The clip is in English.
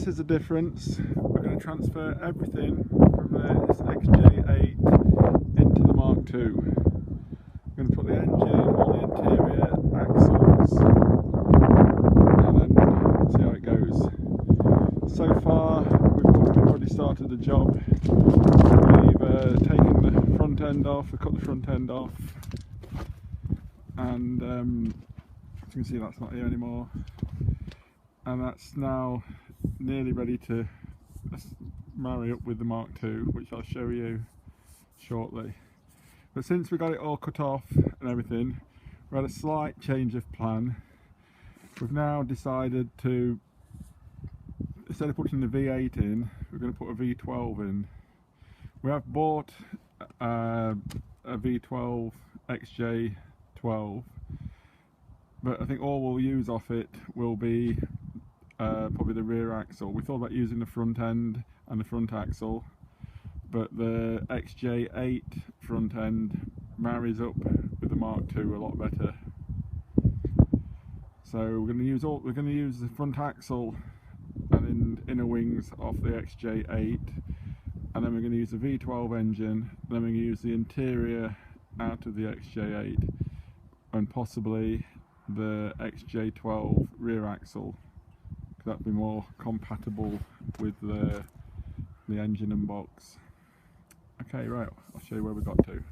this is the difference. We're going to transfer everything from this XJ8 into the Mark II. We're going to put the engine, all the interior axles, and then see how it goes. So far we've already started the job. We've taken the front end off, we cut the front end off, and as you can see that's not here anymore, and that's now nearly ready to marry up with the Mark II, which I'll show you shortly. But since we got it all cut off and everything, we had a slight change of plan. We've now decided to, instead of putting the V8 in, we're going to put a V12 in. We have bought a V12 XJ12, but I think all we'll use off it will be probably the rear axle. We thought about using the front end and the front axle, but the XJ8 front end marries up with the Mark II a lot better. So we're going to use the front axle and inner wings off the XJ8, and then we're going to use the V12 engine, and then we're going to use the interior out of the XJ8 and possibly the XJ12 rear axle. That'd be more compatible with the engine and box. Okay, right, I'll show you where we got to.